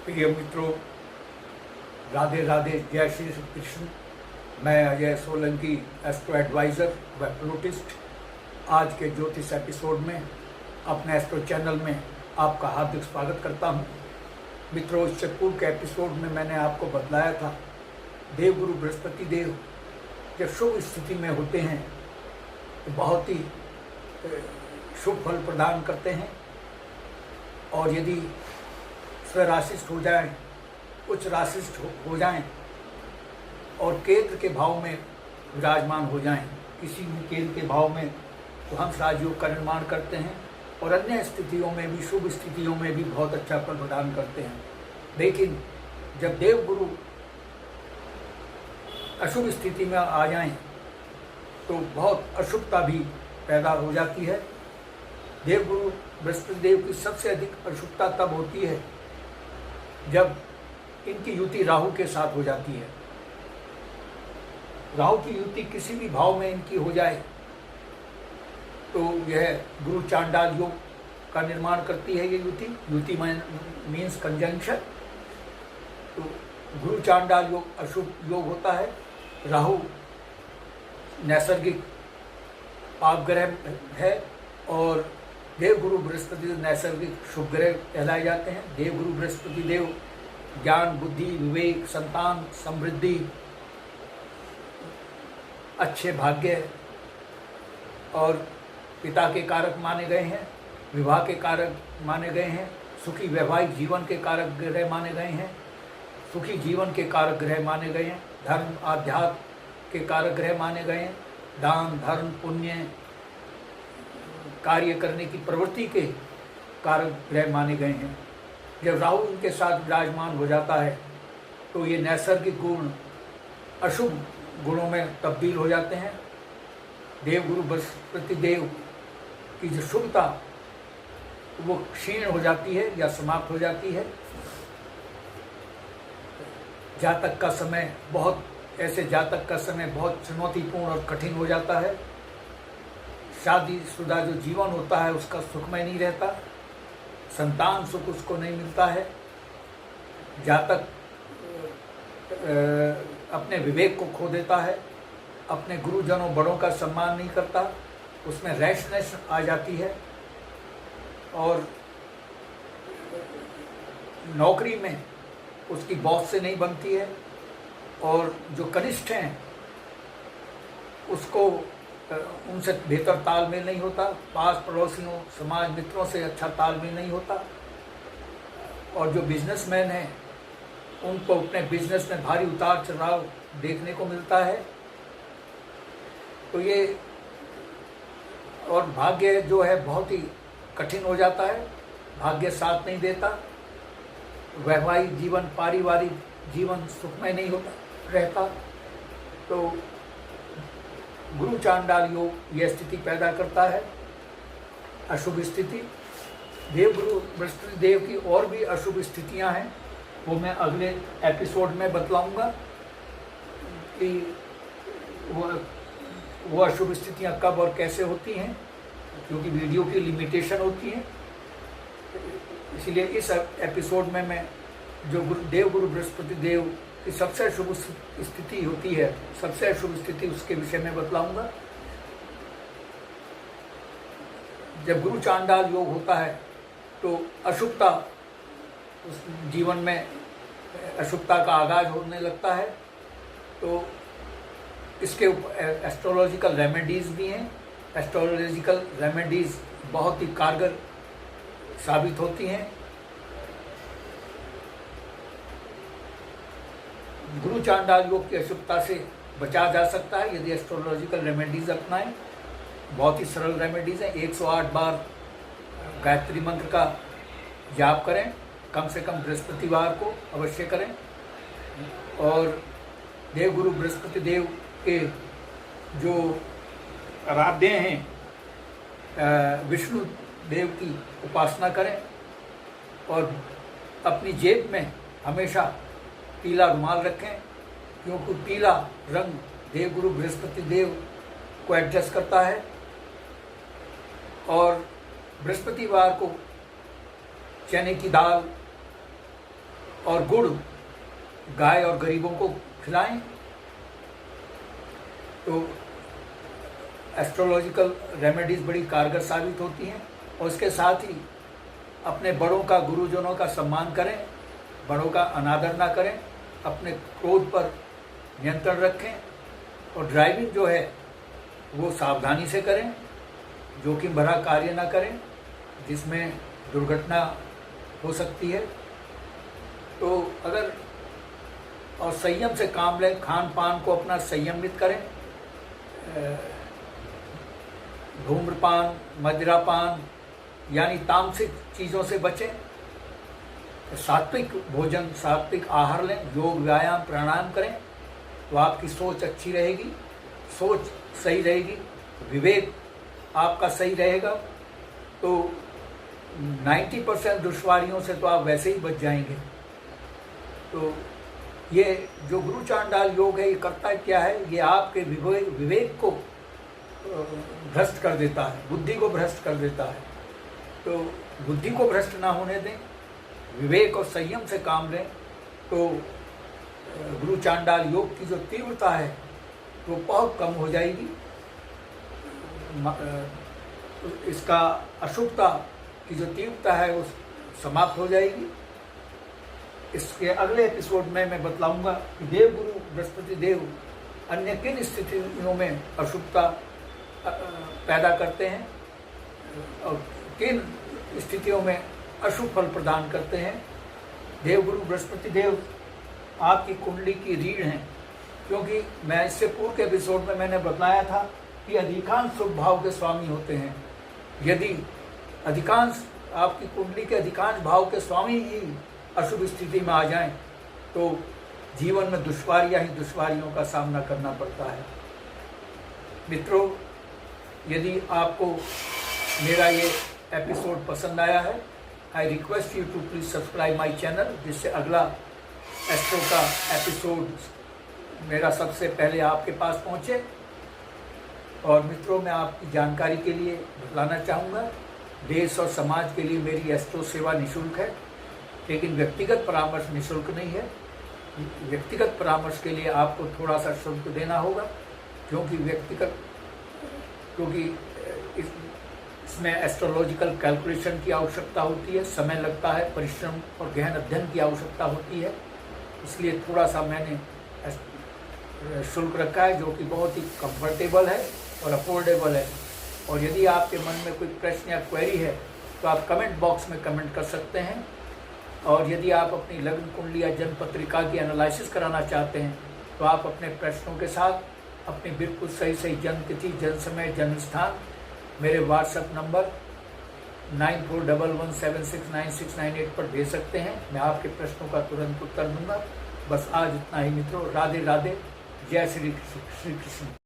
प्रिय मित्रों, राधे राधे, जय श्री कृष्ण। मैं अजय सोलंकी, एस्ट्रो एडवाइज़र व प्लूटिस्ट, आज के ज्योतिष एपिसोड में अपने एस्ट्रो चैनल में आपका हार्दिक स्वागत करता हूं। मित्रों, इससे पूर्व के एपिसोड में मैंने आपको बतलाया था देवगुरु बृहस्पति देव जब शुभ स्थिति में होते हैं तो बहुत ही शुभ फल प्रदान करते हैं, और यदि स्वराशिष्ट हो जाएं, उच्च राशिष्ट हो जाएं और केंद्र के भाव में विराजमान हो जाएं, किसी भी केंद्र के भाव में, तो हम राजयोग का निर्माण करते हैं और अन्य स्थितियों में भी, शुभ स्थितियों में भी बहुत अच्छा फल प्रदान करते हैं। लेकिन जब देवगुरु अशुभ स्थिति में आ जाएं तो बहुत अशुभता भी पैदा हो जाती है। देवगुरु बृहस्पति देव की सबसे अधिक अशुभता तब होती है जब इनकी युति राहु के साथ हो जाती है। राहु की युति किसी भी भाव में इनकी हो जाए तो यह गुरु चांडाल योग का निर्माण करती है। ये युति मीन्स कंजंक्शन। तो गुरु चांडाल योग अशुभ योग होता है। राहु नैसर्गिक पाप ग्रह है और देवगुरु बृहस्पति नैसर्गिक शुभ ग्रह कहलाए जाते हैं। देवगुरु बृहस्पति देव ज्ञान, बुद्धि, विवेक, संतान, समृद्धि, अच्छे भाग्य और पिता के कारक माने गए हैं, विवाह के कारक माने गए हैं, सुखी वैवाहिक जीवन के कारक ग्रह माने गए हैं, सुखी जीवन के कारक ग्रह माने गए हैं, धर्म, आध्यात्म के कारक ग्रह माने गए हैं, दान, धर्म, पुण्य, कार्य करने की प्रवृत्ति के कारक ग्रह माने गए हैं। जब राहु इनके साथ विराजमान हो जाता है तो ये नैसर्गिक गुण अशुभ गुणों में तब्दील हो जाते हैं। देवगुरु बृहस्पति देव की जो शुभता वो क्षीण हो जाती है या समाप्त हो जाती है। जातक का समय बहुत चुनौतीपूर्ण और कठिन हो जाता है। शादीशुदा जो जीवन होता है उसका सुखमय नहीं रहता, संतान सुख उसको नहीं मिलता है। जातक अपने विवेक को खो देता है, अपने गुरुजनों बड़ों का सम्मान नहीं करता, उसमें रैशनेस आ जाती है और नौकरी में उसकी बॉस से नहीं बनती है, और जो कनिष्ठ हैं उसको उनसे बेहतर तालमेल नहीं होता, पास पड़ोसियों, समाज मित्रों से अच्छा तालमेल नहीं होता, और जो बिजनेसमैन हैं उनको अपने बिजनेस में भारी उतार चढ़ाव देखने को मिलता है। तो ये और भाग्य जो है बहुत ही कठिन हो जाता है, भाग्य साथ नहीं देता, वैवाहिक जीवन, पारिवारिक जीवन सुखमय नहीं होता रहता। तो गुरु चांडाल योग यह स्थिति पैदा करता है, अशुभ स्थिति। देवगुरु बृहस्पति देव की और भी अशुभ स्थितियां हैं, वो मैं अगले एपिसोड में बतलाऊंगा कि वो अशुभ स्थितियां कब और कैसे होती हैं, क्योंकि वीडियो की लिमिटेशन होती है। इसलिए इस एपिसोड में मैं जो देवगुरु बृहस्पति देव की सबसे अशुभ स्थिति होती है, सबसे अशुभ स्थिति, उसके विषय में बतलाऊंगा। जब गुरु चांडाल योग होता है तो अशुभता, उस जीवन में अशुभता का आगाज होने लगता है। तो इसके एस्ट्रोलॉजिकल रेमेडीज़ भी हैं। एस्ट्रोलॉजिकल रेमेडीज़ बहुत ही कारगर साबित होती हैं। गुरु चांडाल योग की अशुभता से बचा जा सकता है यदि एस्ट्रोलॉजिकल रेमेडीज़ अपनाएं। बहुत ही सरल रेमेडीज़ हैं। 108 बार गायत्री मंत्र का जाप करें, कम से कम बृहस्पतिवार को अवश्य करें। और देवगुरु बृहस्पति देव के जो आराध्य हैं, विष्णु देव की उपासना करें, और अपनी जेब में हमेशा पीला रुमाल रखें, क्योंकि पीला रंग देवगुरु बृहस्पति देव को एडजस्ट करता है। और बृहस्पतिवार को चने की दाल और गुड़ गाय और गरीबों को खिलाएं। तो एस्ट्रोलॉजिकल रेमेडीज बड़ी कारगर साबित होती हैं। और इसके साथ ही अपने बड़ों का, गुरुजनों का सम्मान करें, बड़ों का अनादर ना करें, अपने क्रोध पर नियंत्रण रखें और ड्राइविंग जो है वो सावधानी से करें, जोखिम भरा कार्य ना करें जिसमें दुर्घटना हो सकती है। तो अगर और संयम से काम लें, खान पान को अपना संयमित करें, धूम्रपान, मदिरापान यानी तामसिक चीज़ों से बचें, सात्विक भोजन, सात्विक आहार लें, योग, व्यायाम, प्राणायाम करें तो आपकी सोच अच्छी रहेगी, सोच सही रहेगी, विवेक आपका सही रहेगा। तो 90% दुश्वारियों से तो आप वैसे ही बच जाएंगे। तो ये जो गुरु चांडाल योग है, ये करता क्या है, ये आपके विवेक को भ्रष्ट कर देता है, बुद्धि को भ्रष्ट कर देता है। तो बुद्धि को भ्रष्ट ना होने दें, विवेक और संयम से काम लें तो गुरु चांडाल योग की जो तीव्रता है वो बहुत कम हो जाएगी। इसका अशुभता की जो तीव्रता है वो समाप्त हो जाएगी। इसके अगले एपिसोड में मैं बतलाऊंगा कि देवगुरु बृहस्पति देव अन्य किन स्थितियों में अशुभता पैदा करते हैं और किन स्थितियों में अशुभ फल प्रदान करते हैं। देवगुरु बृहस्पति देव आपकी कुंडली की रीढ़ हैं, क्योंकि मैं इससे पूर्व के एपिसोड में मैंने बताया था कि अधिकांश शुभ भाव के स्वामी होते हैं। यदि अधिकांश आपकी कुंडली के अधिकांश भाव के स्वामी ही अशुभ स्थिति में आ जाएं तो जीवन में दुश्वारियां ही दुश्वारियों का सामना करना पड़ता है। मित्रों, यदि आपको मेरा ये एपिसोड पसंद आया है, I request you to please subscribe my channel, जिससे अगला एस्ट्रो का एपिसोड मेरा सबसे पहले आपके पास पहुँचे। और मित्रों, मैं आपकी जानकारी के लिए बताना चाहूँगा, देश और समाज के लिए मेरी एस्ट्रो सेवा निःशुल्क है, लेकिन व्यक्तिगत परामर्श निःशुल्क नहीं है। व्यक्तिगत परामर्श के लिए आपको थोड़ा सा शुल्क देना होगा, क्योंकि इसमें एस्ट्रोलॉजिकल कैलकुलेशन की आवश्यकता होती है, समय लगता है, परिश्रम और गहन अध्ययन की आवश्यकता होती है। इसलिए थोड़ा सा मैंने शुल्क रखा है, जो कि बहुत ही कंफर्टेबल है और अफोर्डेबल है। और यदि आपके मन में कोई प्रश्न या क्वेरी है तो आप कमेंट बॉक्स में कमेंट कर सकते हैं। और यदि आप अपनी लग्न कुंडली या जन्म पत्रिका की एनालिसिस कराना चाहते हैं तो आप अपने प्रश्नों के साथ अपनी बिल्कुल सही जन्म तिथि, जन्म समय, जन्म स्थान मेरे व्हाट्सएप नंबर 9411769698 पर भेज सकते हैं। मैं आपके प्रश्नों का तुरंत उत्तर दूंगा। बस आज इतना ही मित्रों। राधे राधे, जय श्री कृष्ण।